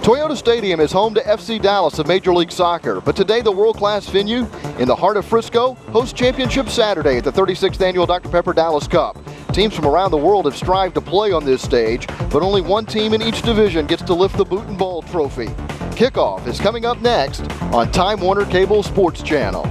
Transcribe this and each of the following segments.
Toyota Stadium is home to FC Dallas of Major League Soccer, but today the world-class venue in the heart of Frisco hosts Championship Saturday at the 36th Annual Dr. Pepper Dallas Cup. Teams from around the world have strived to play on this stage, but only one team in each division gets to lift the boot and ball trophy. Kickoff is coming up next on Time Warner Cable Sports Channel.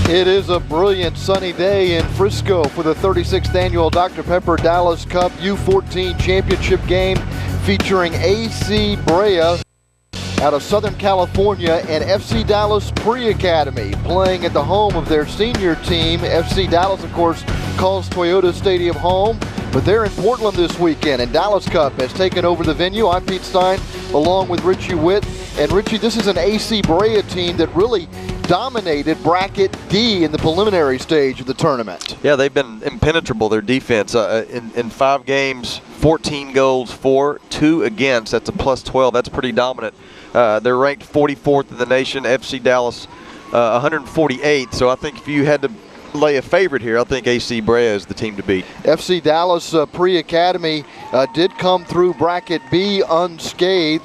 It is a brilliant sunny day in Frisco for the 36th Annual Dr. Pepper Dallas Cup U14 Championship game featuring AC Brea out of Southern California and FC Dallas Pre-Academy playing at the home of their senior team. FC Dallas, of course, calls Toyota Stadium home, but they're in Portland this weekend, and Dallas Cup has taken over the venue. I'm Pete Stein along with Richie Witt. And Richie, this is an AC Brea team that really dominated Bracket D in the preliminary stage of the tournament. Yeah, they've been impenetrable, their defense. In 5 games, 14 goals for, 2 against. That's a plus 12. That's pretty dominant. They're ranked 44th in the nation. FC Dallas 148th. So I think if you had to lay a favorite here, I think AC Brea is the team to beat. FC Dallas Pre-Academy did come through Bracket B unscathed.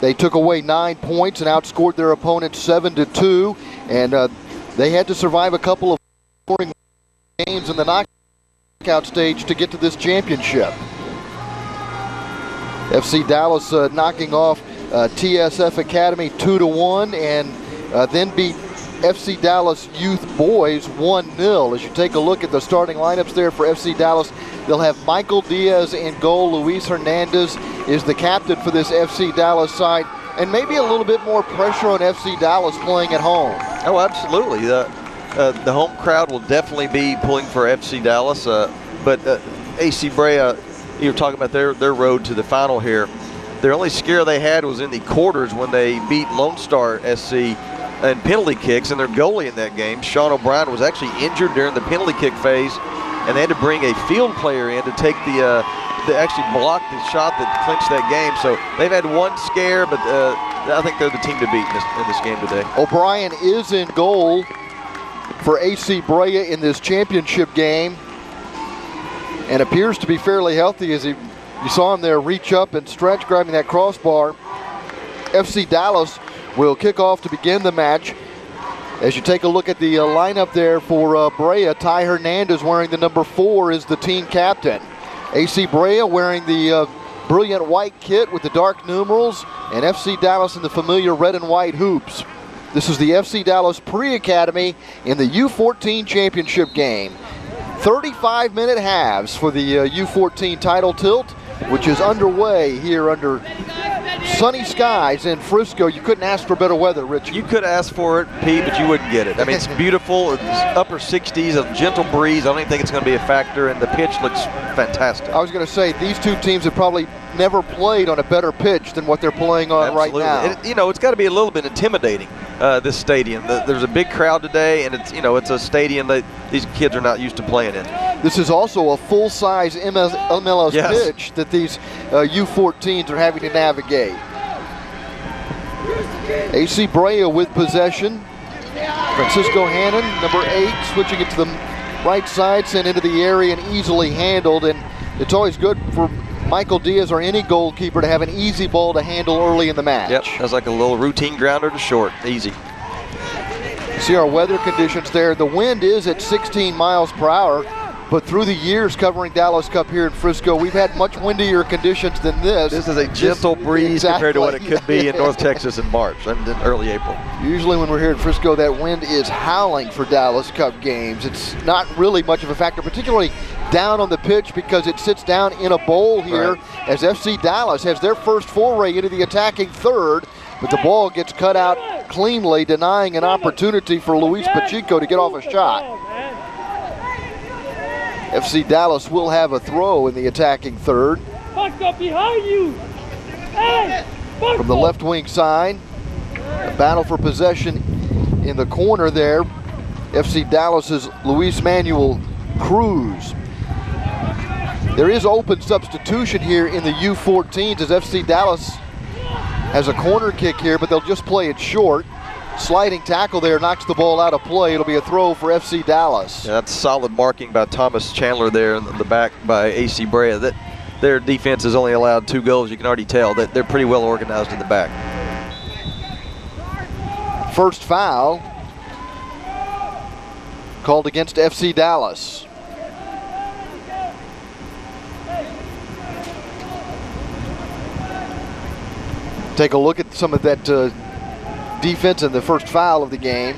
They took away 9 points and outscored their opponent 7-2, and they had to survive a couple of scoring games in the knockout stage to get to this championship. FC Dallas knocking off TSF Academy 2-1, and then beat FC Dallas Youth Boys 1-0. As you take a look at the starting lineups there for FC Dallas, they'll have Michael Diaz in goal. Luis Hernandez is the captain for this FC Dallas side, and maybe a little bit more pressure on FC Dallas playing at home. Oh, absolutely. The home crowd will definitely be pulling for FC Dallas, but AC Brea, you were talking about their road to the final here. Their only scare they had was in the quarters when they beat Lone Star SC and penalty kicks, and their goalie in that game, Sean O'Brien, was actually injured during the penalty kick phase, and they had to bring a field player in to take to actually block the shot that clinched that game. So they've had one scare, but I think they're the team to beat in this game today. O'Brien is in goal for AC Brea in this championship game and appears to be fairly healthy, as you saw him there reach up and stretch, grabbing that crossbar. FC Dallas will kick off to begin the match. As you take a look at the lineup there for Brea, Ty Hernandez wearing the number 4 is the team captain. AC Brea wearing the brilliant white kit with the dark numerals, and FC Dallas in the familiar red and white hoops. This is the FC Dallas Pre-Academy in the U14 championship game. 35-minute halves for the U14 title tilt, which is underway here under sunny skies in Frisco. You couldn't ask for better weather, Rich. You could ask for it, Pete, but you wouldn't get it. I mean, it's beautiful. It's upper 60s, a gentle breeze. I don't even think it's going to be a factor, and the pitch looks fantastic. I was going to say, these two teams have probably never played on a better pitch than what they're playing on right now. It's got to be a little bit intimidating, this stadium. There's a big crowd today, and it's a stadium that these kids are not used to playing in. This is also a full-size MLS pitch that these U14s are having to navigate. AC Brea with possession. Francisco Hannon, number 8, switching it to the right side, sent into the area and easily handled. And it's always good for Michael Diaz or any goalkeeper to have an easy ball to handle early in the match. Yep, that's like a little routine grounder to short, easy. See our weather conditions there. The wind is at 16 miles per hour. But through the years covering Dallas Cup here in Frisco, we've had much windier conditions than this. This is a gentle breeze compared to what it could be in North Texas in March and in early April. Usually when we're here in Frisco, that wind is howling for Dallas Cup games. It's not really much of a factor, particularly down on the pitch, because it sits down in a bowl here, as FC Dallas has their first foray into the attacking third, but the ball gets cut out cleanly, denying an opportunity for Luis Pacheco to get off a shot. FC Dallas will have a throw in the attacking third. Behind you. Hey, from the left wing side, a battle for possession in the corner there. FC Dallas's Luis Manuel Cruz. There is open substitution here in the U14s as FC Dallas has a corner kick here, but they'll just play it short. Sliding tackle there knocks the ball out of play. It'll be a throw for FC Dallas. Yeah, that's solid marking by Thomas Chandler there in the back by AC Brea. That their defense has only allowed 2 goals. You can already tell that they're pretty well organized in the back. First foul called against FC Dallas. Take a look at some of that defense in the first foul of the game.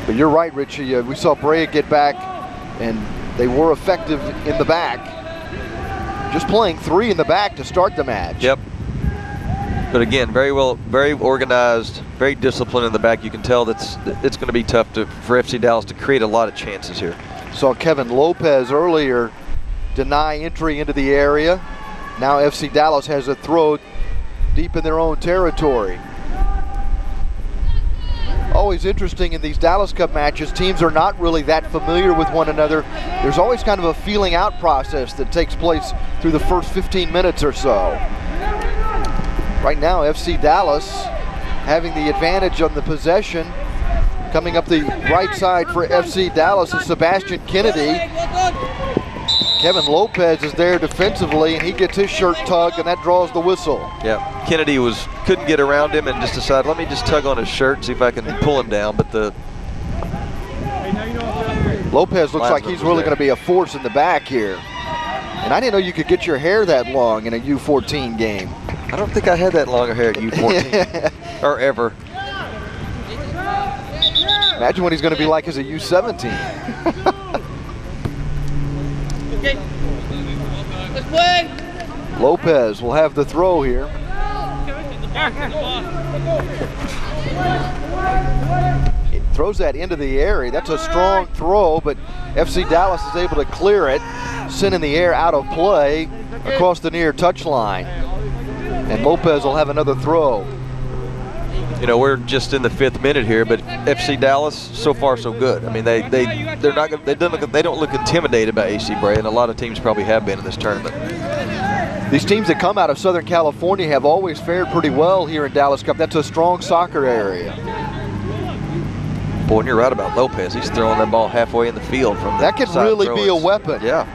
But you're right, Richie. We saw Brea get back, and they were effective in the back. Just playing 3 in the back to start the match. Yep. But again, very organized, very disciplined in the back. You can tell it's going to be tough for FC Dallas to create a lot of chances here. Saw Kevin Lopez earlier deny entry into the area. Now FC Dallas has a throw deep in their own territory. Always interesting in these Dallas Cup matches, teams are not really that familiar with one another. There's always kind of a feeling out process that takes place through the first 15 minutes or so. Right now, FC Dallas having the advantage on the possession. Coming up the right side for FC Dallas is Sebastian Kennedy. Kevin Lopez is there defensively, and he gets his shirt tugged, and that draws the whistle. Yeah, Kennedy couldn't get around him and just decided, let me just tug on his shirt and see if I can pull him down. But the Lopez looks like he's really going to be a force in the back here. And I didn't know you could get your hair that long in a U14 game. I don't think I had that long hair at U14 or ever. Imagine what he's going to be like as a U17. Okay. Let's play. Lopez will have the throw here. It throws that into the area. That's a strong throw, but FC Dallas is able to clear it, send in the air out of play across the near touchline. And Lopez will have another throw. You know, we're just in the 5th minute here, but FC Dallas, so far so good. I mean, they don't look intimidated by AC Brea, and a lot of teams probably have been in this tournament. These teams that come out of Southern California have always fared pretty well here in Dallas Cup. That's a strong soccer area. Boy, and you're right about Lopez. He's throwing that ball halfway in the field from the that could side really throwers. be a weapon. Yeah.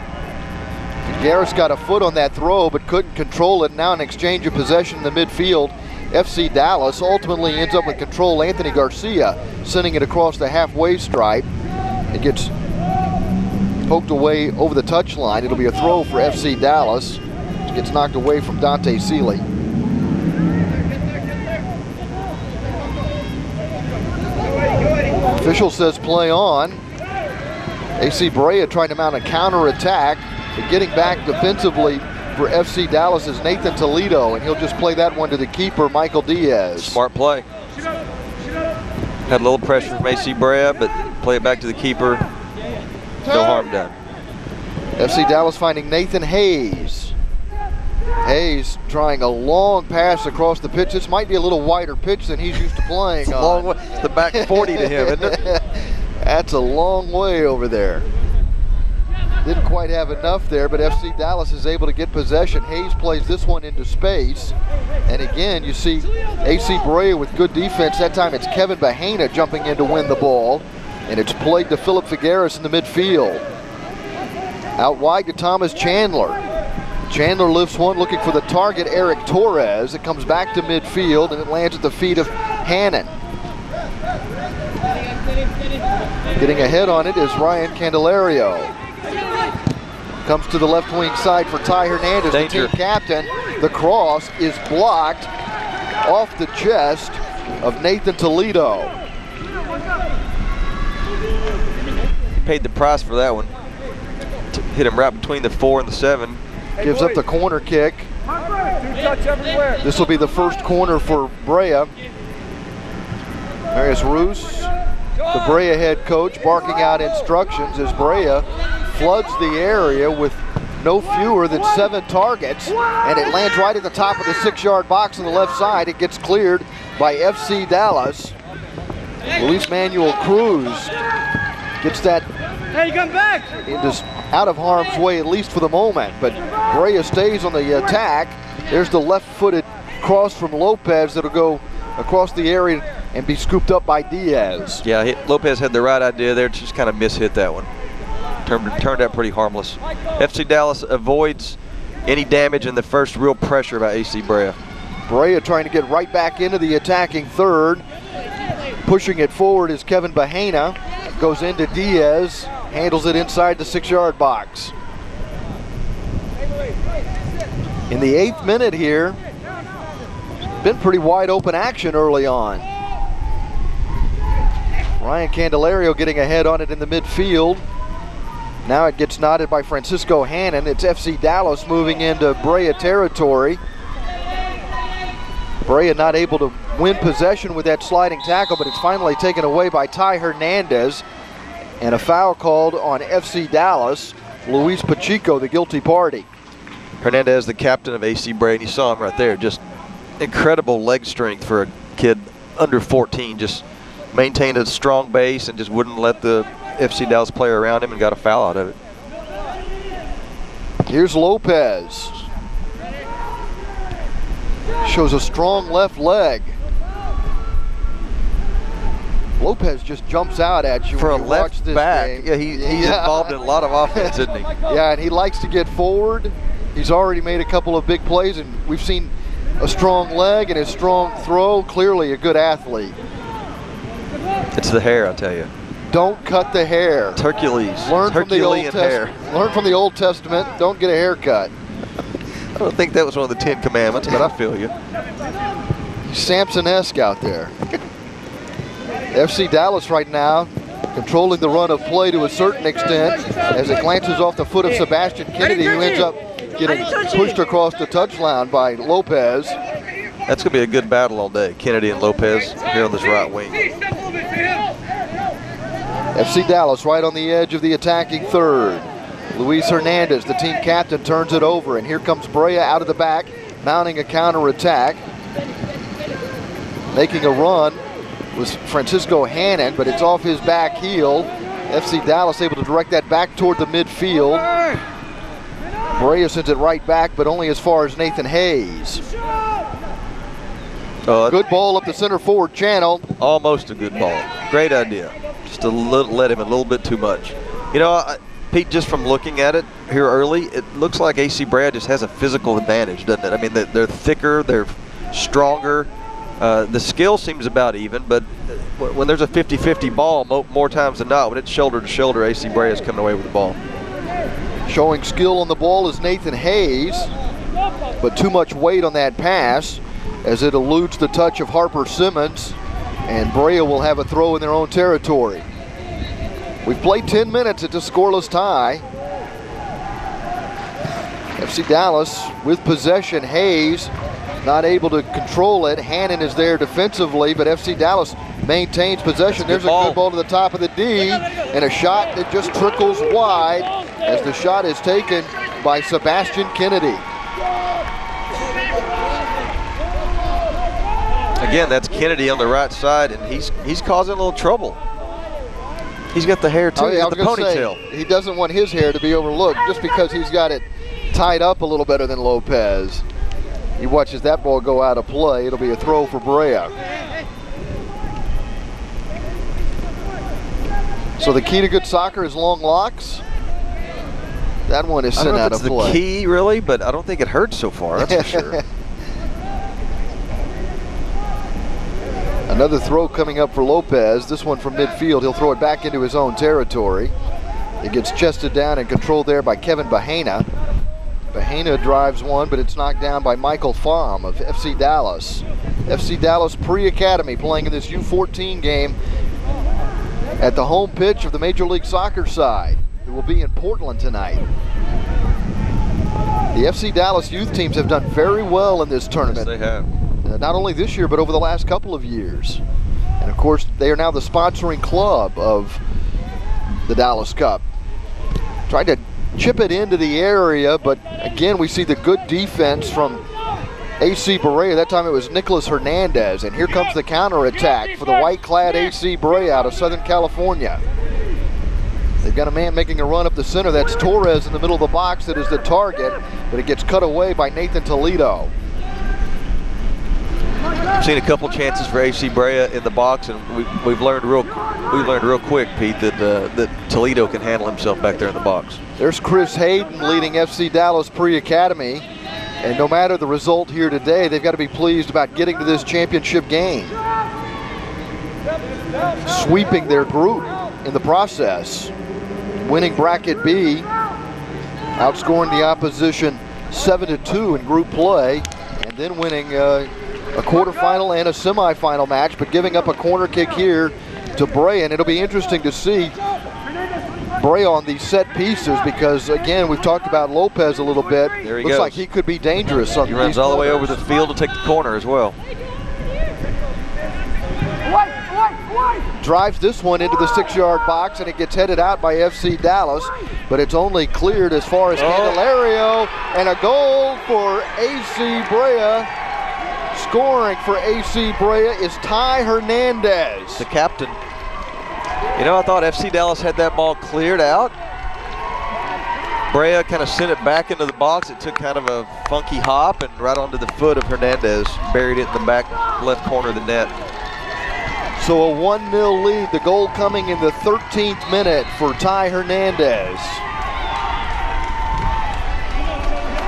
Garris got a foot on that throw, but couldn't control it. Now an exchange of possession in the midfield. FC Dallas ultimately ends up with control. Anthony Garcia sending it across the halfway stripe. It gets poked away over the touchline. It'll be a throw for FC Dallas. It gets knocked away from Dante Seeley. Official says play on. AC Brea trying to mount a counter-attack, but getting back defensively for FC Dallas is Nathan Toledo, and he'll just play that one to the keeper, Michael Diaz. Smart play. Had a little pressure from AC Brea, but play it back to the keeper. No harm done. FC Dallas finding Nathan Hayes. Hayes trying a long pass across the pitch. This might be a little wider pitch than he's used to playing on. Long way. It's the back 40 to him, isn't it? That's a long way over there. Didn't quite have enough there, but FC Dallas is able to get possession. Hayes plays this one into space. And again, you see AC Brea with good defense. That time it's Kevin Bahena jumping in to win the ball. And it's played to Philip Figueres in the midfield. Out wide to Thomas Chandler. Chandler lifts one looking for the target, Eric Torres. It comes back to midfield and it lands at the feet of Hannon. Getting ahead on it is Ryan Candelario. Comes to the left wing side for Ty Hernandez, Danger. the team captain. The cross is blocked off the chest of Nathan Toledo. Paid the price for that one. Hit him right between the 4 and the 7. Gives up the corner kick. This will be the first corner for Brea. There's Roos, the Brea head coach, barking out instructions as Brea floods the area with no fewer than 7 targets, and it lands right at the top of the 6-yard box on the left side. It gets cleared by FC Dallas. Luis Manuel Cruz gets that Hey, come back! Just out of harm's way, at least for the moment. But Brea stays on the attack. There's the left-footed cross from Lopez that'll go across the area and be scooped up by Diaz. Yeah, Lopez had the right idea there, just kind of mishit that one. Turned out pretty harmless. FC Dallas avoids any damage in the first real pressure by AC Brea. Brea trying to get right back into the attacking third. Pushing it forward is Kevin Bahena. Goes into Diaz, handles it inside the 6-yard box. In the 8th minute here, been pretty wide open action early on. Ryan Candelario getting ahead on it in the midfield. Now it gets knotted by Francisco Hannon. It's FC Dallas moving into Brea territory. Brea not able to win possession with that sliding tackle, but it's finally taken away by Ty Hernandez. And a foul called on FC Dallas. Luis Pacheco, the guilty party. Hernandez, the captain of AC Brea, and you saw him right there. Just incredible leg strength for a kid under 14. Just maintained a strong base and just wouldn't let the FC Dallas player around him and got a foul out of it. Here's Lopez. Shows a strong left leg. Lopez just jumps out at you for when a you left watch this back. game. Yeah, he's involved in a lot of offense, isn't he? Yeah, and he likes to get forward. He's already made a couple of big plays, and we've seen a strong leg and a strong throw. Clearly a good athlete. It's the hair, I tell you. Don't cut the hair. Hercules. Learn from the Old hair. Learn from the Old Testament. Don't get a haircut. I don't think that was one of the 10 commandments, but I feel you. Samson-esque out there. FC Dallas right now controlling the run of play to a certain extent as it glances off the foot of Sebastian Kennedy, who ends up getting pushed across the touchline by Lopez. That's going to be a good battle all day, Kennedy and Lopez here on this right wing. FC Dallas right on the edge of the attacking third. Luis Hernandez, the team captain, turns it over, and here comes Brea out of the back, mounting a counterattack. Making a run was Francisco Hannon, but it's off his back heel. FC Dallas able to direct that back toward the midfield. Brea sends it right back, but only as far as Nathan Hayes. Good ball up the center forward channel. Almost a good ball. Great idea. Just a little, let him a little bit too much. You know, Pete, just from looking at it here early, it looks like AC Brea just has a physical advantage, doesn't it? I mean, they're thicker, they're stronger. The skill seems about even, but when there's a 50-50 ball, more times than not, when it's shoulder to shoulder, AC Brea is coming away with the ball. Showing skill on the ball is Nathan Hayes, but too much weight on that pass as it eludes the touch of Harper Simmons, and Brea will have a throw in their own territory. We've played 10 minutes at the scoreless tie. FC Dallas with possession. Hayes not able to control it. Hannon is there defensively, but FC Dallas maintains possession. There's a good ball to the top of the D, and a shot that just trickles wide as the shot is taken by Sebastian Kennedy. Again, that's Kennedy on the right side, and he's causing a little trouble. He's got the hair too, he's got the ponytail. He doesn't want his hair to be overlooked just because he's got it tied up a little better than Lopez. He watches that ball go out of play. It'll be a throw for Brea. So the key to good soccer is long locks. That one is sent out of play. I don't know if it's the key really, but I don't think it hurts so far, that's for sure. Another throw coming up for Lopez. This one from midfield. He'll throw it back into his own territory. It gets chested down and controlled there by Kevin Bahena. Bahena drives one, but it's knocked down by Michael Pham of FC Dallas. FC Dallas pre-academy playing in this U14 game at the home pitch of the Major League Soccer side. It will be in Portland tonight. The FC Dallas youth teams have done very well in this tournament. Yes, they have. Not only this year, but over the last couple of years. And of course, they are now the sponsoring club of the Dallas Cup. Tried to chip it into the area, but again, we see the good defense from AC Brea. That time it was Nicholas Hernandez, and here comes the counterattack for the white-clad AC Brea out of Southern California. They've got a man making a run up the center. That's Torres in the middle of the box that is the target, but it gets cut away by Nathan Toledo. I've seen a couple chances for AC Brea in the box, and we've learned real quick, Pete, that Toledo can handle himself back there in the box. There's Chris Hayden leading FC Dallas Pre-Academy, and no matter the result here today, they've got to be pleased about getting to this championship game, sweeping their group in the process, winning bracket B, outscoring the opposition 7-2 in group play, and then winning a quarterfinal and a semifinal match, but giving up a corner kick here to Brea. And it'll be interesting to see Brea on these set pieces, because again, we've talked about Lopez a little bit. There he Looks goes. like he could be dangerous on He runs these all the way corners. over the field to take the corner as well. Drives this one into the 6-yard box, and it gets headed out by FC Dallas, but it's only cleared as far as Candelario, and a goal for AC Brea. Scoring for AC Brea is Ty Hernandez. The captain. You know, I thought FC Dallas had that ball cleared out. Brea kind of sent it back into the box. It took kind of a funky hop and right onto the foot of Hernandez. Buried it in the back left corner of the net. So a 1-0 lead, the goal coming in the 13th minute for Ty Hernandez.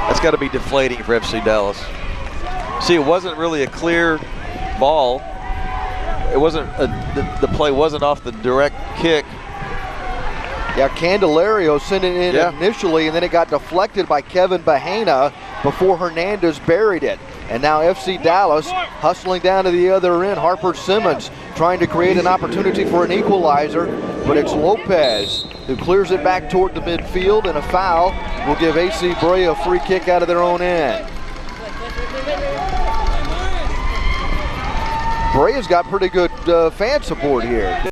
That's got to be deflating for FC Dallas. See, it wasn't really a clear ball. It wasn't, the play wasn't off the direct kick. Yeah, Candelario sent it in initially, and then it got deflected by Kevin Bahena before Hernandez buried it. And now FC Dallas hustling down to the other end. Harper Simmons trying to create an opportunity for an equalizer, but it's Lopez who clears it back toward the midfield, and a foul will give AC Brea a free kick out of their own end. Brea's got pretty good fan support here.